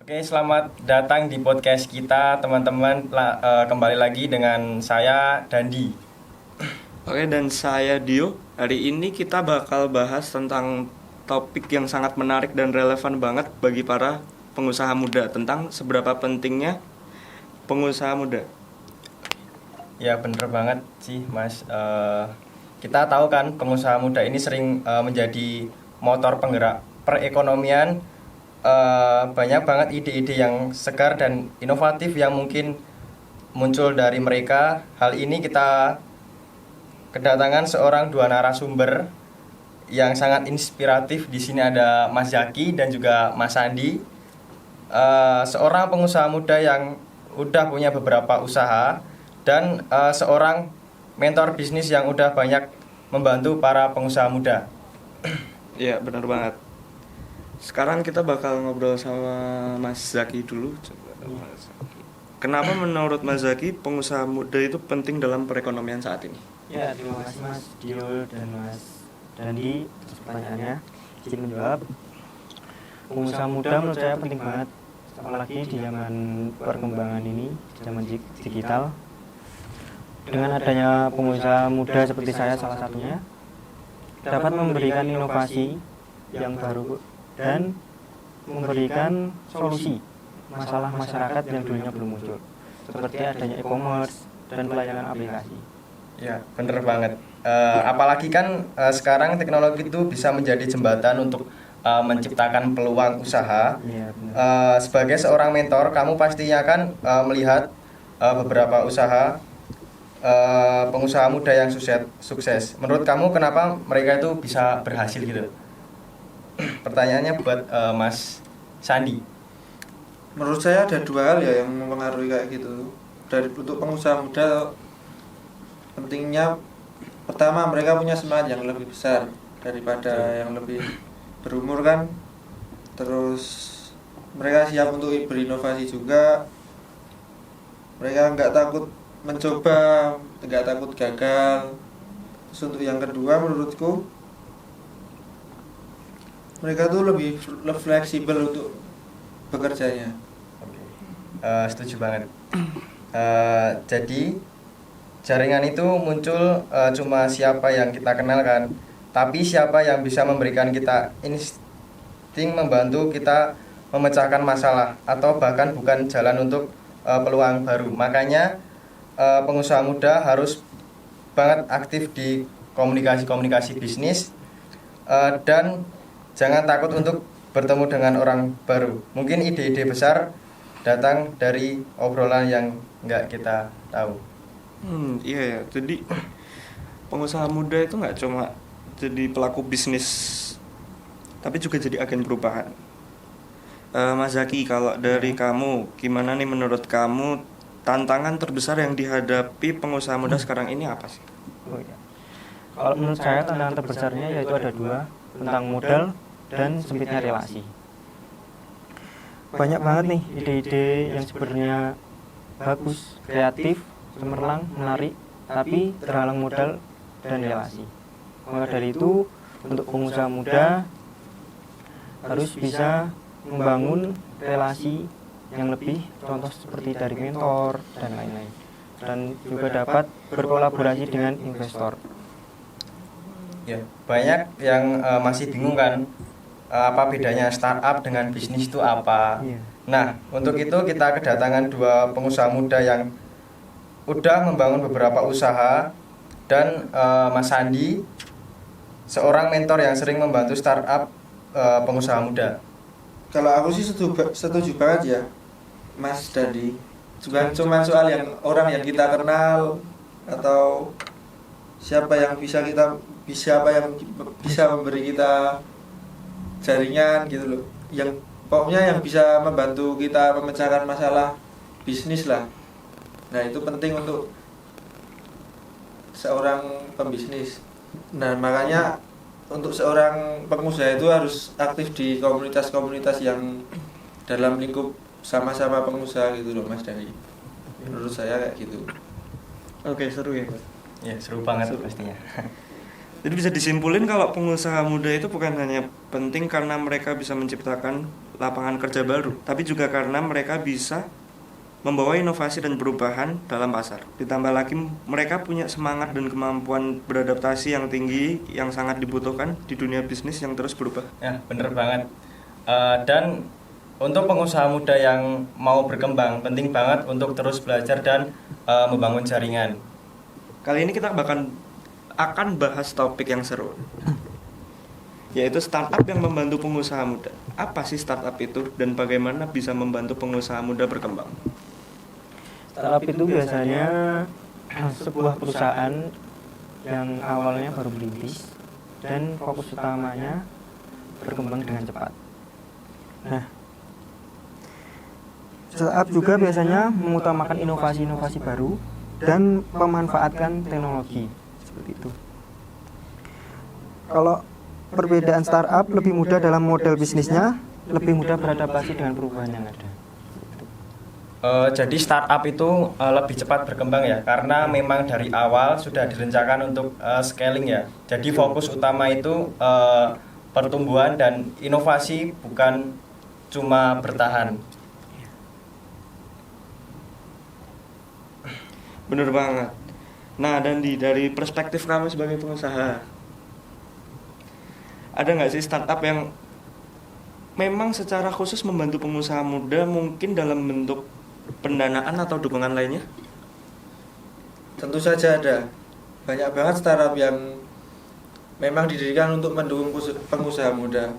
Oke, selamat datang di podcast kita, teman-teman. Kembali lagi dengan saya, Dandi. Oke, dan saya Dio. Hari ini kita bakal bahas tentang topik yang sangat menarik dan relevan banget bagi para pengusaha muda, tentang seberapa pentingnya pengusaha muda. Ya, bener banget sih, Mas. Kita tahu kan, pengusaha muda ini sering menjadi motor penggerak perekonomian. Banyak banget ide-ide yang segar dan inovatif yang mungkin muncul dari mereka. Hal ini kita kedatangan dua narasumber yang sangat inspiratif. Di sini ada Mas Zaki dan juga Mas Andi, seorang pengusaha muda yang udah punya beberapa usaha dan seorang mentor bisnis yang udah banyak membantu para pengusaha muda. Iya, benar banget. Sekarang kita bakal ngobrol sama Mas Zaki dulu. Kenapa menurut Mas Zaki pengusaha muda itu penting dalam perekonomian saat ini? Ya, terima kasih Mas Dio dan Mas Dandi atas pertanyaannya. Izin menjawab. Pengusaha muda menurut saya penting banget, apalagi di zaman perkembangan ini, zaman digital. Dengan adanya pengusaha muda seperti saya salah satunya, dapat memberikan inovasi yang baru dan memberikan solusi masalah masyarakat yang dulunya belum muncul, seperti adanya e-commerce dan pelayanan aplikasi. Ya, bener banget. Apalagi kan sekarang teknologi itu bisa menjadi jembatan untuk menciptakan peluang usaha. Ya, benar. Sebagai seorang mentor, kamu pastinya kan melihat beberapa usaha pengusaha muda yang sukses. Menurut kamu kenapa mereka itu bisa berhasil gitu? Pertanyaannya buat Mas Sandi. Menurut saya ada dua hal ya yang mempengaruhi kayak gitu. Untuk pengusaha muda, pentingnya pertama mereka punya semangat yang lebih besar daripada yang lebih berumur kan. Terus mereka siap untuk berinovasi juga. Mereka nggak takut mencoba, nggak takut gagal. Terus untuk yang kedua menurutku, mereka tuh lebih fleksibel untuk bekerjanya. Setuju banget. Jadi jaringan itu muncul cuma siapa yang kita kenal kan, tapi siapa yang bisa memberikan kita insting membantu kita memecahkan masalah atau bahkan bukan jalan untuk peluang baru. Makanya pengusaha muda harus banget aktif di komunikasi bisnis, dan jangan takut untuk bertemu dengan orang baru. Mungkin ide-ide besar datang dari obrolan yang nggak kita tahu. Iya ya. Jadi pengusaha muda itu nggak cuma jadi pelaku bisnis, tapi juga jadi agen perubahan. Mas Zaki, kalau dari kamu, gimana nih menurut kamu tantangan terbesar yang dihadapi pengusaha muda sekarang ini apa sih? Oh, ya. Kalau menurut saya tantangan terbesarnya yaitu ada dua, tentang modal dan sempitnya relasi. Banyak banget nih ide-ide yang sebenarnya bagus, kreatif, cemerlang, menarik, tapi terhalang modal dan relasi. Maka dari itu, untuk pengusaha muda harus bisa membangun relasi yang lebih, contoh seperti dari mentor dan lain-lain, dan juga dapat berkolaborasi dengan investor. Ya, banyak yang masih bingung kan, apa bedanya startup dengan bisnis itu apa. Iya. Nah, untuk itu kita kedatangan dua pengusaha muda yang udah membangun beberapa usaha, dan Mas Sandi, seorang mentor yang sering membantu startup pengusaha muda. Kalau aku sih setuju banget ya, Mas Dandi. Bukan cuma soal yang orang yang kita kenal atau siapa yang bisa memberi kita jaringan gitu loh. Yang pokoknya yang bisa membantu kita memecahkan masalah bisnis lah. Nah, itu penting untuk seorang pembisnis. Nah, makanya untuk seorang pengusaha itu harus aktif di komunitas-komunitas yang dalam lingkup sama-sama pengusaha gitu loh, Mas Dani. Menurut saya kayak gitu. Oke, seru ya. Ya, seru banget pastinya. Jadi bisa disimpulin kalau pengusaha muda itu bukan hanya penting karena mereka bisa menciptakan lapangan kerja baru, tapi juga karena mereka bisa membawa inovasi dan perubahan dalam pasar. Ditambah lagi mereka punya semangat dan kemampuan beradaptasi yang tinggi yang sangat dibutuhkan di dunia bisnis yang terus berubah. Ya, bener banget. Dan untuk pengusaha muda yang mau berkembang, penting banget untuk terus belajar dan membangun jaringan. Kali ini kita akan bahas topik yang seru, yaitu startup yang membantu pengusaha muda. Apa sih startup itu dan bagaimana bisa membantu pengusaha muda berkembang? Startup itu biasanya sebuah perusahaan yang awalnya baru merintis dan fokus utamanya berkembang dengan cepat. Nah, startup juga biasanya mengutamakan inovasi-inovasi baru dan memanfaatkan teknologi seperti itu. Kalau perbedaan startup lebih mudah dalam model bisnisnya, lebih mudah beradaptasi dengan perubahan yang ada. Jadi startup itu lebih cepat berkembang ya, karena memang dari awal sudah direncanakan untuk scaling ya. Jadi fokus utama itu pertumbuhan dan inovasi, bukan cuma bertahan. Bener banget. Nah, Dandi, dari perspektif kamu sebagai pengusaha, ada nggak sih startup yang memang secara khusus membantu pengusaha muda, mungkin dalam bentuk pendanaan atau dukungan lainnya? Tentu saja ada. Banyak banget startup yang memang didirikan untuk mendukung pengusaha muda.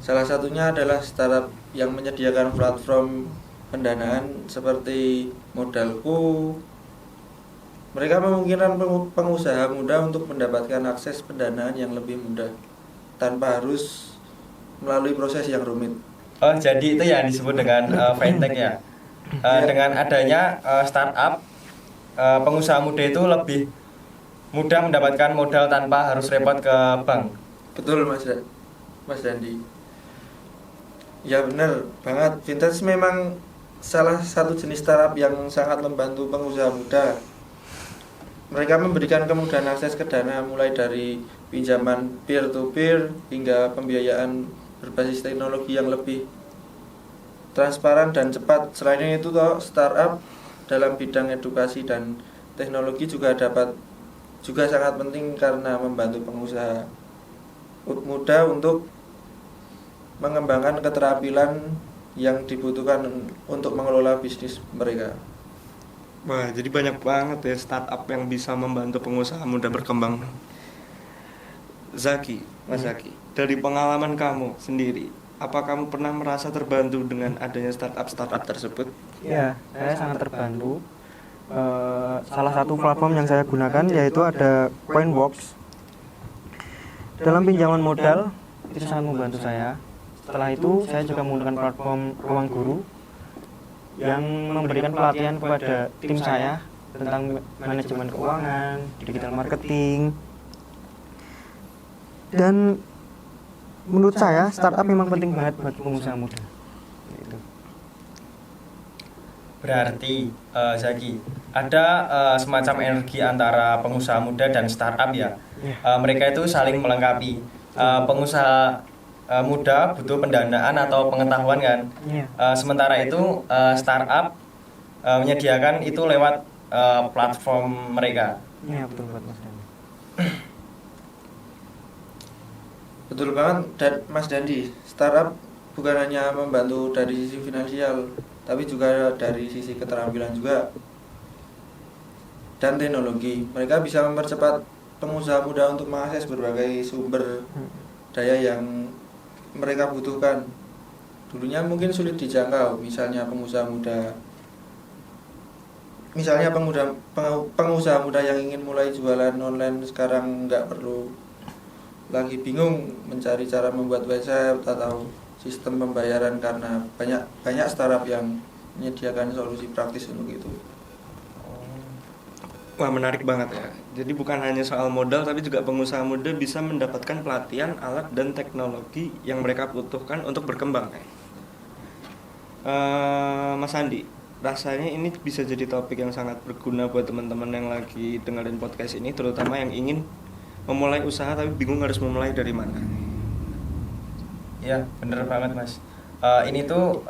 Salah satunya adalah startup yang menyediakan platform pendanaan seperti Modalku. Mereka memungkinkan pengusaha muda untuk mendapatkan akses pendanaan yang lebih mudah tanpa harus melalui proses yang rumit. Oh, jadi itu yang disebut dengan fintech ya. Dengan adanya startup, pengusaha muda itu lebih mudah mendapatkan modal tanpa harus repot ke bank. Betul Mas Dandi. Ya benar banget. Vintage memang salah satu jenis startup yang sangat membantu pengusaha muda. Mereka memberikan kemudahan akses ke dana mulai dari pinjaman peer to peer hingga pembiayaan berbasis teknologi yang lebih transparan dan cepat. Selain itu, startup dalam bidang edukasi dan teknologi juga sangat penting karena membantu pengusaha muda untuk mengembangkan keterampilan yang dibutuhkan untuk mengelola bisnis mereka. Wah, jadi banyak banget ya startup yang bisa membantu pengusaha muda berkembang. Mas Zaki, dari pengalaman kamu sendiri, apa kamu pernah merasa terbantu dengan adanya startup tersebut? Ya, saya sangat terbantu. Salah satu platform yang saya gunakan yaitu ada Coinbox. Dalam pinjaman modal itu sangat membantu saya. Setelah itu saya juga menggunakan platform Ruang Guru yang memberikan pelatihan kepada tim saya tentang manajemen keuangan, digital marketing. Dan menurut saya startup memang penting banget buat pengusaha muda. Gitu. Berarti Zaki, ada semacam energi antara pengusaha muda dan startup ya. Mereka itu saling melengkapi. Pengusaha muda butuh pendanaan atau pengetahuan kan. Sementara itu startup menyediakan itu lewat platform mereka. Iya, betul buat Mas Dandi. Betul banget Mas Dandi. Startup bukan hanya membantu dari sisi finansial, tapi juga dari sisi keterampilan juga dan teknologi. Mereka bisa mempercepat pengusaha muda untuk mengakses berbagai sumber daya yang mereka butuhkan. Dulunya mungkin sulit dijangkau, misalnya pengusaha muda yang ingin mulai jualan online sekarang nggak perlu lagi bingung mencari cara membuat website atau sistem pembayaran karena banyak startup yang menyediakan solusi praktis untuk itu. Wah, menarik banget ya. Jadi bukan hanya soal modal, tapi juga pengusaha muda bisa mendapatkan pelatihan, alat, dan teknologi yang mereka butuhkan untuk berkembang. Mas Andi, rasanya ini bisa jadi topik yang sangat berguna buat teman-teman yang lagi dengerin podcast ini, terutama yang ingin memulai usaha tapi bingung harus memulai dari mana. Ya, bener banget Mas. ini tuh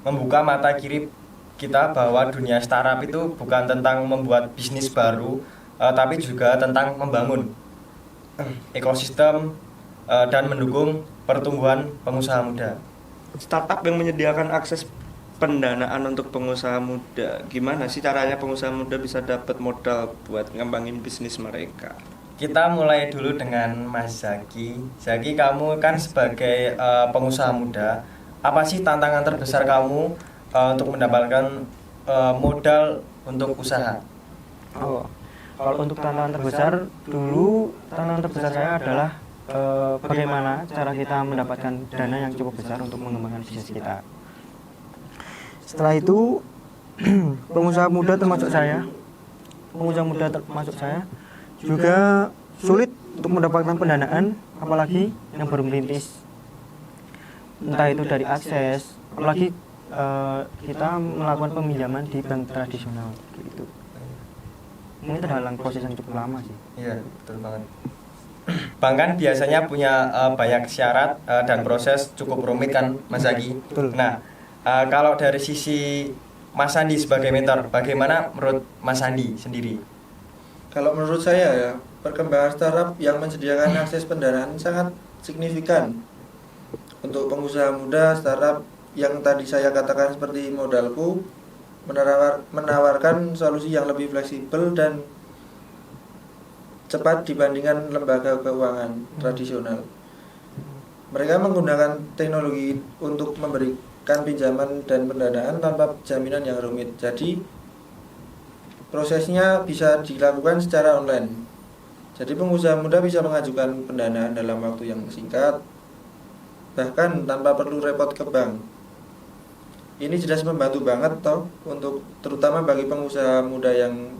membuka mata kiri kita bahwa dunia startup itu bukan tentang membuat bisnis baru, tapi juga tentang membangun ekosistem dan mendukung pertumbuhan pengusaha muda. Startup yang menyediakan akses pendanaan untuk pengusaha muda, gimana sih caranya pengusaha muda bisa dapat modal buat ngembangin bisnis mereka? Kita mulai dulu dengan Mas Zaki. Zaki, kamu kan sebagai pengusaha muda, apa sih tantangan terbesar kamu untuk mendapatkan modal untuk usaha? Oh, kalau untuk tantangan terbesar dulu, tantangan terbesar saya adalah bagaimana cara kita mendapatkan dana yang cukup besar untuk mengembangkan bisnis kita. Setelah itu pengusaha muda termasuk saya juga sulit untuk mendapatkan pendanaan, apalagi yang baru merintis, entah itu dari akses, apalagi kita melakukan peminjaman di bank tradisional gitu. Ini terhalang proses yang cukup lama sih. Iya, betul banget. Bank kan biasanya punya banyak syarat dan proses cukup rumit kan, Mas Zaki. Betul. Nah, kalau dari sisi Mas Andi sebagai mentor, bagaimana menurut Mas Andi sendiri? Kalau menurut saya ya, perkembangan startup yang menyediakan akses pendanaan sangat signifikan untuk pengusaha muda. Startup yang tadi saya katakan seperti Modalku menawarkan solusi yang lebih fleksibel dan cepat dibandingkan lembaga keuangan tradisional. Mereka menggunakan teknologi untuk memberikan pinjaman dan pendanaan tanpa jaminan yang rumit. Jadi prosesnya bisa dilakukan secara online. Jadi pengusaha muda bisa mengajukan pendanaan dalam waktu yang singkat, bahkan tanpa perlu repot ke bank. Ini jelas membantu banget toh untuk terutama bagi pengusaha muda yang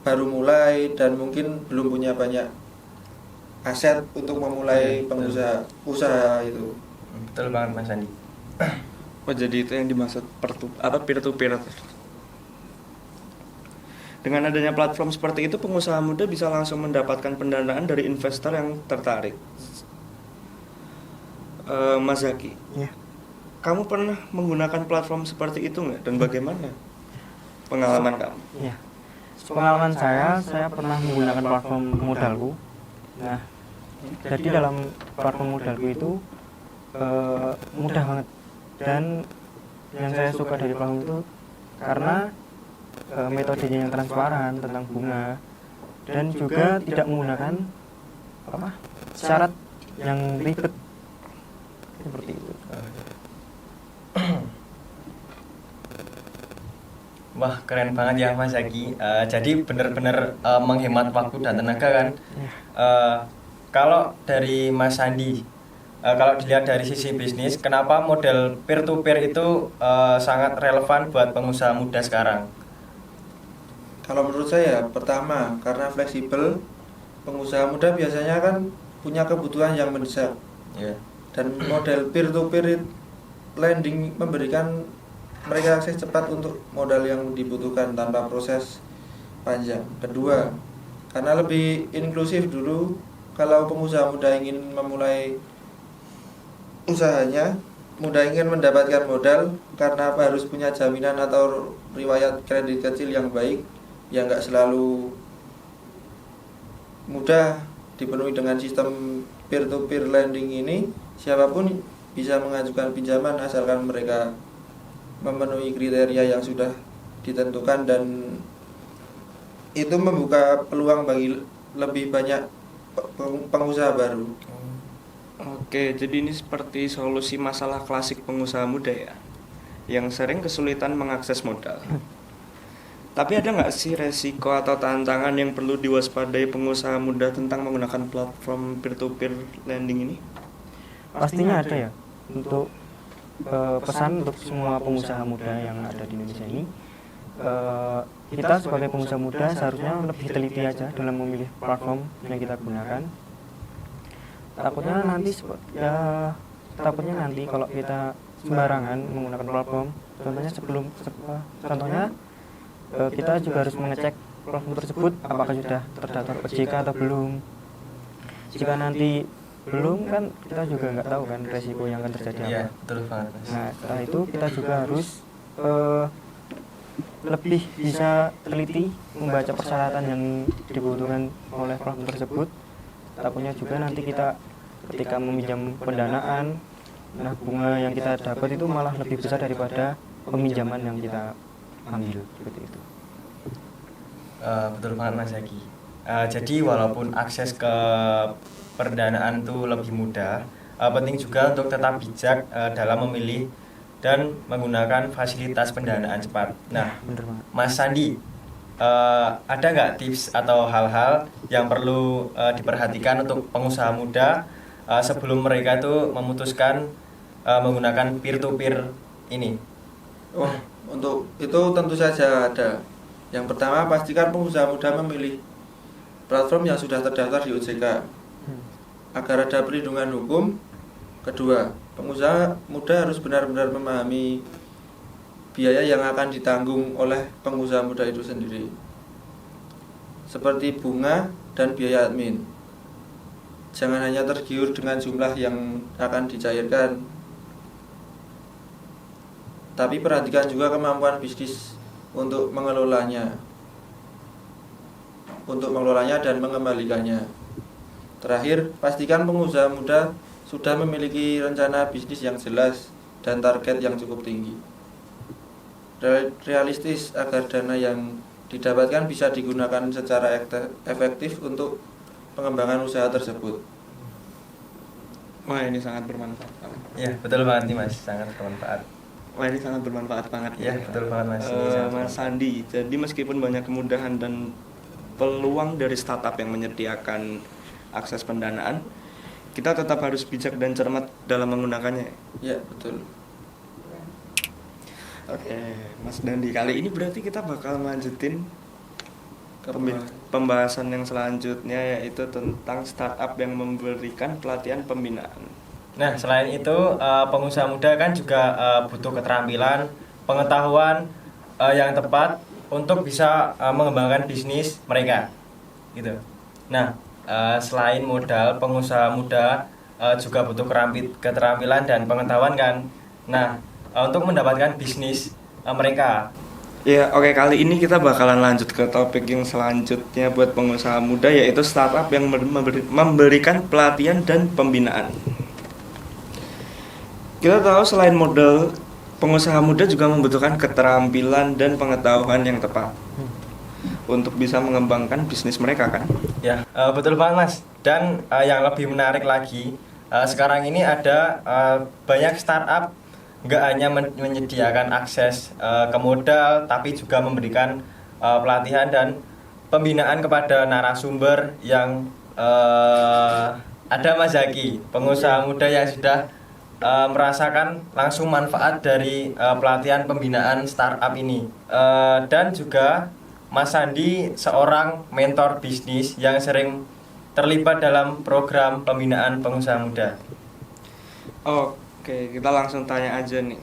baru mulai dan mungkin belum punya banyak aset untuk memulai usaha itu. Betul banget Mas Andi. Oh, jadi itu yang dimaksud peer to peer. Dengan adanya platform seperti itu, pengusaha muda bisa langsung mendapatkan pendanaan dari investor yang tertarik. Mas Zaki, Ya. kamu pernah menggunakan platform seperti itu nggak? Dan bagaimana pengalaman kamu? Ya. Pengalaman saya pernah menggunakan platform Modalku. Nah, jadi dalam platform Modalku itu mudah banget, dan yang saya suka dari platform itu karena metodenya yang transparan tentang bunga, dan juga tidak menggunakan syarat yang ribet seperti itu. Wah, keren banget ya Mas Zaki. Jadi benar-benar menghemat waktu dan tenaga kan. Kalau dari Mas Andi, kalau dilihat dari sisi bisnis, kenapa model peer to peer itu sangat relevan buat pengusaha muda sekarang? Kalau menurut saya, pertama karena fleksibel, pengusaha muda biasanya kan punya kebutuhan yang mendesak. Yeah. Dan model peer to peer lending memberikan mereka akses cepat untuk modal yang dibutuhkan tanpa proses panjang. Kedua, karena lebih inklusif dulu, kalau pengusaha muda ingin memulai usahanya, muda ingin mendapatkan modal karena harus punya jaminan atau riwayat kredit kecil yang baik, yang nggak selalu mudah dipenuhi dengan sistem peer to peer lending ini. Siapapun bisa mengajukan pinjaman asalkan mereka memenuhi kriteria yang sudah ditentukan, dan itu membuka peluang bagi lebih banyak pengusaha baru. Oke, jadi ini seperti solusi masalah klasik pengusaha muda ya, yang sering kesulitan mengakses modal. Tapi ada nggak sih resiko atau tantangan yang perlu diwaspadai pengusaha muda tentang menggunakan platform peer-to-peer lending ini? Pastinya ada ya. Untuk pesan untuk semua pengusaha muda yang ada di Indonesia ini, kita sebagai pengusaha muda seharusnya lebih teliti aja dalam memilih platform yang kita gunakan. Takutnya nanti kalau kita sembarangan menggunakan platform, contohnya kita juga harus mengecek platform tersebut apakah sudah terdaftar OJK atau belum. Jika nanti belum kan kita juga nggak tahu kan resiko yang akan terjadi Iya, apa. betul banget Mas. Nah setelah itu kita juga harus lebih bisa teliti membaca persyaratan yang dibutuhkan oleh platform tersebut. Takutnya juga nanti kita ketika meminjam pendanaan, nah bunga yang kita dapat itu malah lebih besar daripada peminjaman yang kita ambil seperti itu. Betul banget Mas Zaki. Jadi walaupun akses ke pendanaan itu lebih mudah, penting juga untuk tetap bijak dalam memilih dan menggunakan fasilitas pendanaan cepat. Nah, Bener banget. Mas Sandi, ada nggak tips atau hal-hal yang perlu diperhatikan untuk pengusaha muda sebelum mereka itu memutuskan menggunakan peer-to-peer ini? Oh, untuk itu tentu saja ada. Yang pertama, pastikan pengusaha muda memilih platform yang sudah terdaftar di OJK agar ada perlindungan hukum. Kedua, pengusaha muda harus benar-benar memahami biaya yang akan ditanggung oleh pengusaha muda itu sendiri, seperti bunga dan biaya admin. Jangan hanya tergiur dengan jumlah yang akan dicairkan, tapi perhatikan juga kemampuan bisnis untuk mengelolanya dan mengembalikannya. Terakhir, pastikan pengusaha muda sudah memiliki rencana bisnis yang jelas dan target yang cukup tinggi, realistis, agar dana yang didapatkan bisa digunakan secara efektif untuk pengembangan usaha tersebut. Wah, ini sangat bermanfaat banget. Ya, betul banget nih Mas, sangat bermanfaat. Wah, ini sangat bermanfaat banget. Ya, betul banget Mas. Ini sangat Mas Sandi, jadi meskipun banyak kemudahan dan peluang dari startup yang menyediakan akses pendanaan, kita tetap harus bijak dan cermat dalam menggunakannya. Ya, betul. Oke, Mas Dandi, kali ini berarti kita bakal lanjutin Ke pembahasan yang selanjutnya, yaitu tentang startup yang memberikan pelatihan pembinaan. Nah, selain itu pengusaha muda kan juga butuh keterampilan, pengetahuan yang tepat untuk bisa mengembangkan bisnis mereka, gitu. Nah, selain modal, pengusaha muda juga butuh keterampilan dan pengetahuan kan. Nah, untuk mendapatkan bisnis mereka. Ya, oke, kali ini kita bakalan lanjut ke topik yang selanjutnya buat pengusaha muda, yaitu startup yang memberikan pelatihan dan pembinaan. Kita tahu selain modal, pengusaha muda juga membutuhkan keterampilan dan pengetahuan yang tepat untuk bisa mengembangkan bisnis mereka kan? Ya, betul banget Mas. Dan yang lebih menarik lagi, sekarang ini ada banyak startup nggak hanya menyediakan akses ke modal, tapi juga memberikan pelatihan dan pembinaan kepada narasumber yang ada Mas Zaki, pengusaha muda yang sudah merasakan langsung manfaat dari pelatihan pembinaan startup ini. Dan juga Mas Sandi seorang mentor bisnis yang sering terlibat dalam program pembinaan pengusaha muda. Oke, kita langsung tanya aja nih,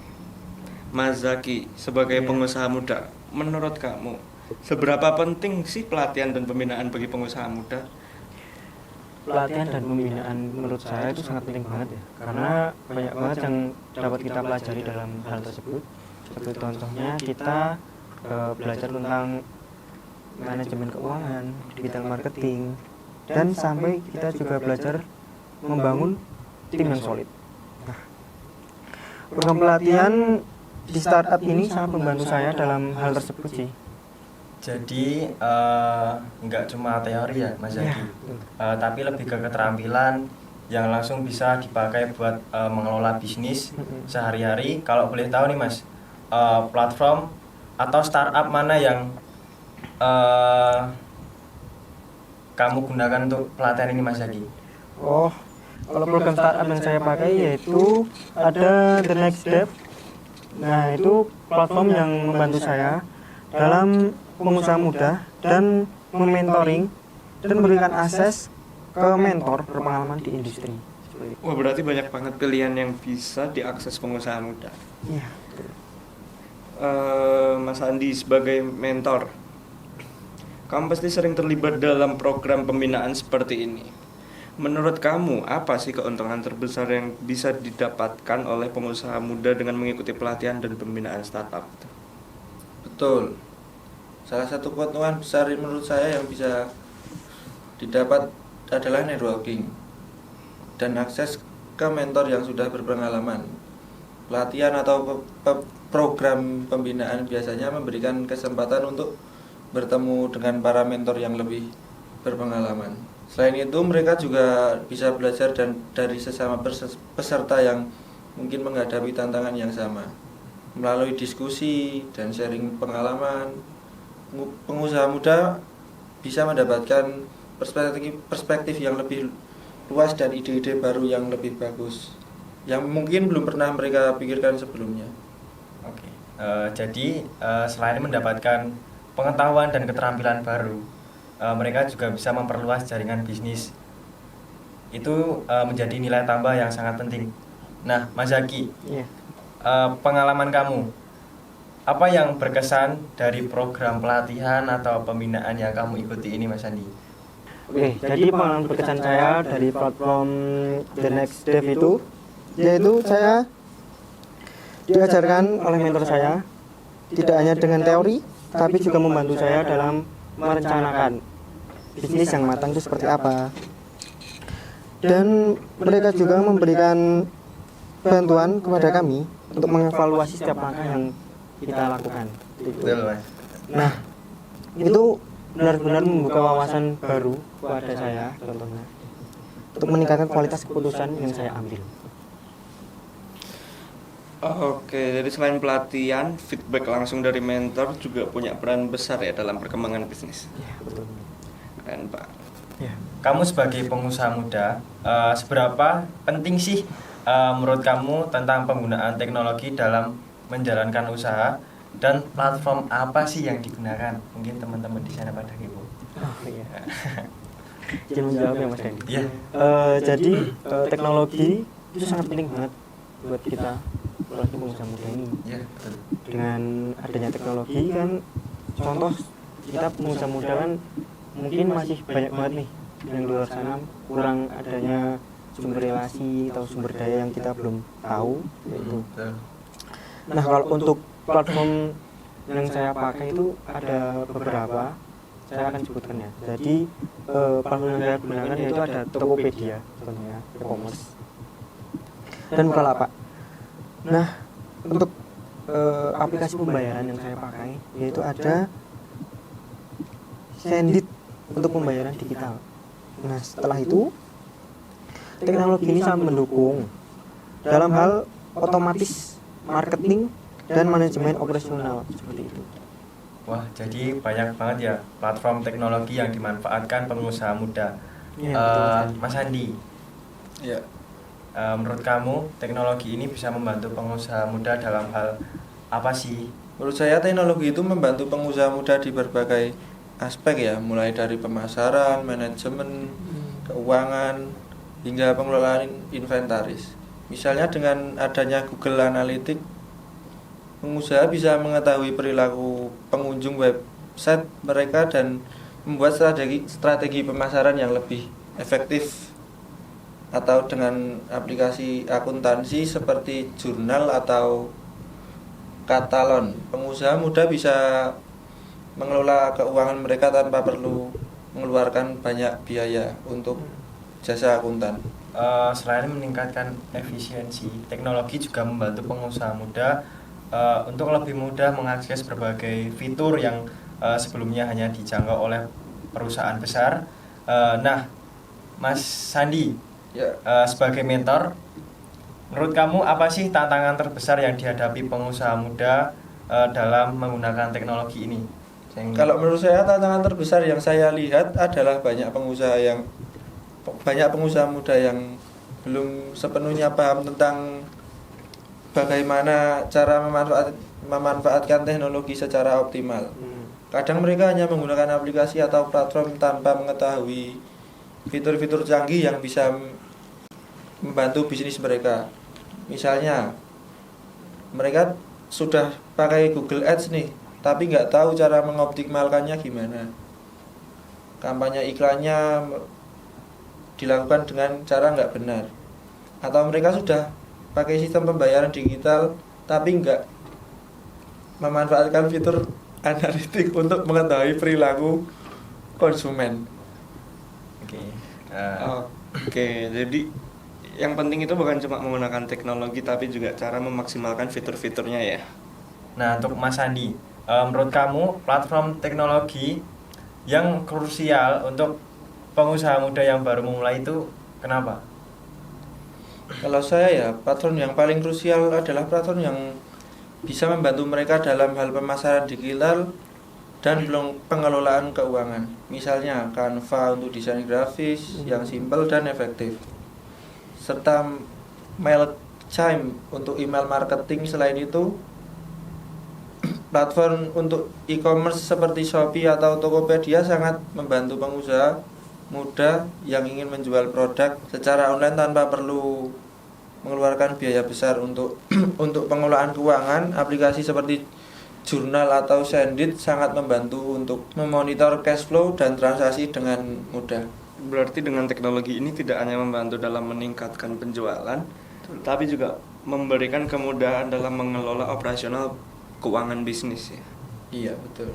Mas Zaki, sebagai pengusaha muda, menurut kamu seberapa penting sih pelatihan dan pembinaan bagi pengusaha muda? Pelatihan dan pembinaan menurut saya itu sangat penting banget ya, karena banyak banget yang dapat kita pelajari dalam hal tersebut. Seperti contohnya kita belajar tentang manajemen keuangan, digital marketing, dan sampai kita juga belajar membangun tim yang solid. Nah, program pelatihan di startup ini sangat membantu saya dalam hal tersebut sih. Jadi nggak cuma teori ya Mas Zaki, tapi lebih ke keterampilan yang langsung bisa dipakai buat mengelola bisnis sehari-hari. Kalau boleh tahu nih Mas, platform atau startup mana yang kamu gunakan untuk pelatihan ini Mas Zaki? Oh, kalau program startup yang saya pakai yaitu ada The Next Step. Nah, itu platform yang membantu saya dalam pengusaha muda dan mementoring dan memberikan akses ke mentor berpengalaman di industri. Wah, berarti banyak banget pilihan yang bisa diakses pengusaha muda. Iya. Mas Andi, sebagai mentor, kamu pasti sering terlibat dalam program pembinaan seperti ini. Menurut kamu, apa sih keuntungan terbesar yang bisa didapatkan oleh pengusaha muda dengan mengikuti pelatihan dan pembinaan startup? Betul. Salah satu keuntungan besar menurut saya yang bisa didapat adalah networking dan akses ke mentor yang sudah berpengalaman. Pelatihan atau program pembinaan biasanya memberikan kesempatan untuk bertemu dengan para mentor yang lebih berpengalaman. Selain itu, mereka juga bisa belajar dari sesama peserta yang mungkin menghadapi tantangan yang sama. Melalui diskusi dan sharing pengalaman, pengusaha muda bisa mendapatkan perspektif yang lebih luas dan ide-ide baru yang lebih bagus, yang mungkin belum pernah mereka pikirkan sebelumnya. Oke. Jadi selain mendapatkan pengetahuan dan keterampilan baru, mereka juga bisa memperluas jaringan bisnis. Itu menjadi nilai tambah yang sangat penting. Nah, Mas Zaki, Iya. pengalaman kamu, apa yang berkesan dari program pelatihan atau pembinaan yang kamu ikuti ini, Mas Andi? Oke, jadi pengalaman berkesan saya dari platform The Next Dev itu, yaitu saya diajarkan oleh mentor saya tidak hanya dengan teori, tapi juga membantu saya dalam merencanakan bisnis yang matang itu seperti apa. Dan mereka juga memberikan bantuan kepada kami untuk mengevaluasi setiap langkah yang kita lakukan. Betul, Mas. Nah, itu benar-benar membuka wawasan baru kepada saya, contohnya untuk meningkatkan kualitas keputusan yang saya ambil. Oke, jadi selain pelatihan, feedback langsung dari mentor juga punya peran besar ya dalam perkembangan bisnis. Ya, betul. Keren, Pak. Ya. Kamu sebagai pengusaha muda, seberapa penting sih menurut kamu tentang penggunaan teknologi dalam menjalankan usaha, dan platform apa sih yang digunakan? Mungkin teman-teman di sana pada kepo. Oh, iya. Izin menjawab ya Mas Dendi. Iya. Jadi teknologi itu sangat penting banget buat kita, apalagi pengusaha muda ini. Iya, betul. Dengan adanya teknologi kan, contoh kita pengusaha muda kan mungkin masih banyak banget nih yang di luar sana kurang adanya sumber relasi atau sumber daya yang kita belum tahu gitu. Betul. Nah, kalau untuk platform yang saya pakai itu ada beberapa, saya akan sebutkan ya. Jadi platform yang saya gunakan yaitu ada Tokopedia, contohnya e-commerce, dan Bukalapak. Nah, untuk aplikasi pembayaran yang saya pakai yaitu ada Sendit untuk pembayaran digital. Nah, setelah itu teknologi ini sangat mendukung dalam hal otomatis marketing dan manajemen operasional seperti itu. Wah, jadi banyak banget ya platform teknologi yang dimanfaatkan pengusaha muda. Ya, betul. Mas Andi, Ya, menurut kamu teknologi ini bisa membantu pengusaha muda dalam hal apa sih? menurut saya teknologi itu membantu pengusaha muda di berbagai aspek ya, mulai dari pemasaran, manajemen, keuangan, hingga pengelolaan inventaris. Misalnya dengan adanya Google Analytics, pengusaha bisa mengetahui perilaku pengunjung website mereka dan membuat strategi pemasaran yang lebih efektif. Atau dengan aplikasi akuntansi seperti jurnal atau katalon, pengusaha muda bisa mengelola keuangan mereka tanpa perlu mengeluarkan banyak biaya untuk jasa akuntan. Selain meningkatkan efisiensi, teknologi juga membantu pengusaha muda untuk lebih mudah mengakses berbagai fitur yang sebelumnya hanya dijangkau oleh perusahaan besar. Nah, Mas Sandi, Ya, sebagai mentor, menurut kamu apa sih tantangan terbesar yang dihadapi pengusaha muda dalam menggunakan teknologi ini? kalau menurut saya tantangan terbesar yang saya lihat adalah banyak pengusaha muda yang belum sepenuhnya paham tentang bagaimana cara memanfaatkan teknologi secara optimal. Kadang mereka hanya menggunakan aplikasi atau platform tanpa mengetahui fitur-fitur canggih yang bisa membantu bisnis mereka. Misalnya, mereka sudah pakai Google Ads nih, tapi nggak tahu cara mengoptimalkannya gimana. Kampanye iklannya dilakukan dengan cara nggak benar, atau mereka sudah pakai sistem pembayaran digital tapi nggak memanfaatkan fitur analitik untuk mengetahui perilaku konsumen. Oke. Oke, jadi yang penting itu bukan cuma menggunakan teknologi tapi juga cara memaksimalkan fitur-fiturnya ya. Nah, untuk Mas Andi, menurut kamu platform teknologi yang krusial untuk pengusaha muda yang baru memulai itu kenapa? Kalau saya ya, platform yang paling krusial adalah platform yang bisa membantu mereka dalam hal pemasaran digital dan pengelolaan keuangan. Misalnya Canva untuk desain grafis yang simpel dan efektif, serta MailChimp untuk email marketing. Selain itu, platform untuk e-commerce seperti Shopee atau Tokopedia sangat membantu pengusaha muda yang ingin menjual produk secara online tanpa perlu mengeluarkan biaya besar untuk untuk pengelolaan keuangan. Aplikasi seperti Jurnal atau Sendit sangat membantu untuk memonitor cash flow dan transaksi dengan mudah. Berarti dengan teknologi ini tidak hanya membantu dalam meningkatkan penjualan, tapi juga memberikan kemudahan dalam mengelola operasional keuangan bisnis ya. Iya, betul.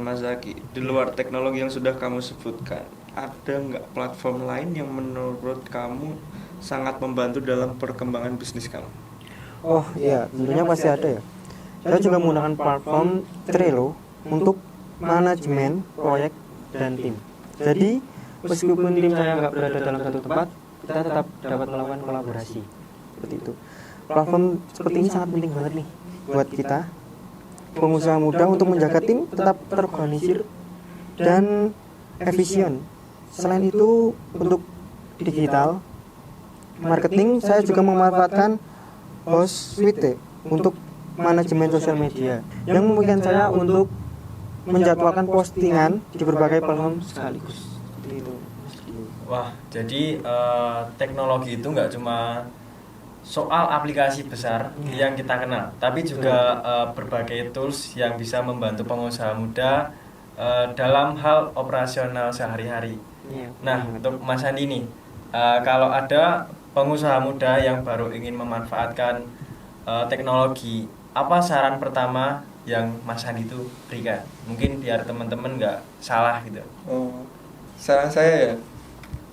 Mas Zaki, di luar teknologi yang sudah kamu sebutkan, ada nggak platform lain yang menurut kamu sangat membantu dalam perkembangan bisnis kamu? Oh iya, tentunya pasti ada ya. Saya juga menggunakan platform Trello untuk manajemen proyek dan tim. Jadi meskipun tim saya nggak berada dalam satu tempat, kita tetap dapat melakukan kolaborasi. Seperti itu. Platform seperti ini sangat penting banget nih buat kita pengusaha muda untuk menjaga tim tetap terorganisir dan efisien. Selain itu, untuk digital marketing saya juga memanfaatkan HostSuite untuk manajemen sosial media yang memungkinkan saya untuk menjadwalkan postingan di berbagai platform sekaligus. Seperti itu. Wah, jadi teknologi itu nggak cuma soal aplikasi besar yang kita kenal, tapi juga berbagai tools yang bisa membantu pengusaha muda dalam hal operasional sehari-hari. Nah, untuk Mas Andi nih, kalau ada pengusaha muda yang baru ingin memanfaatkan teknologi, apa saran pertama yang Mas Andi itu berikan? Mungkin biar teman-teman nggak salah gitu. Saran saya ya,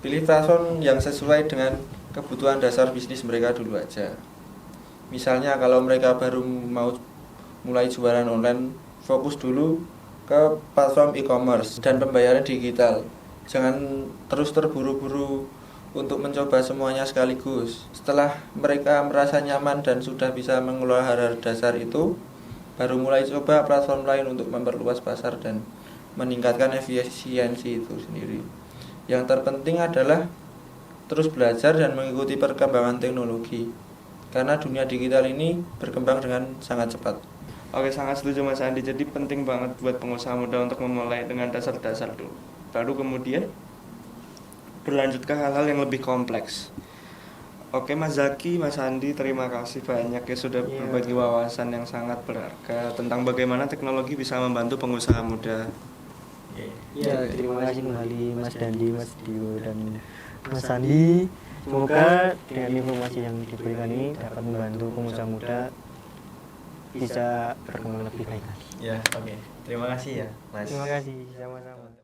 pilih platform yang sesuai dengan kebutuhan dasar bisnis mereka dulu aja. Misalnya kalau mereka baru mau mulai jualan online, fokus dulu ke platform e-commerce dan pembayaran digital. Jangan terus terburu-buru untuk mencoba semuanya sekaligus. Setelah mereka merasa nyaman dan sudah bisa mengelola hal-hal dasar itu, baru mulai coba platform lain untuk memperluas pasar dan meningkatkan efisiensi itu sendiri. Yang terpenting adalah terus belajar dan mengikuti perkembangan teknologi, karena dunia digital ini berkembang dengan sangat cepat. Oke, sangat setuju Mas Andi. Jadi penting banget buat pengusaha muda untuk memulai dengan dasar-dasar dulu, baru kemudian berlanjut ke hal-hal yang lebih kompleks. Oke Mas Zaki, Mas Andi, terima kasih banyak ya sudah berbagi wawasan yang sangat berharga tentang bagaimana teknologi bisa membantu pengusaha muda. Ya, terima kasih kembali Mas Dandi, Mas Dio, dan Mas Andi. Semoga dengan informasi yang diberikan ini dapat membantu pengusaha muda bisa berkembang lebih baik lagi. Ya, oke. Terima kasih ya, Mas. Terima kasih, sama-sama.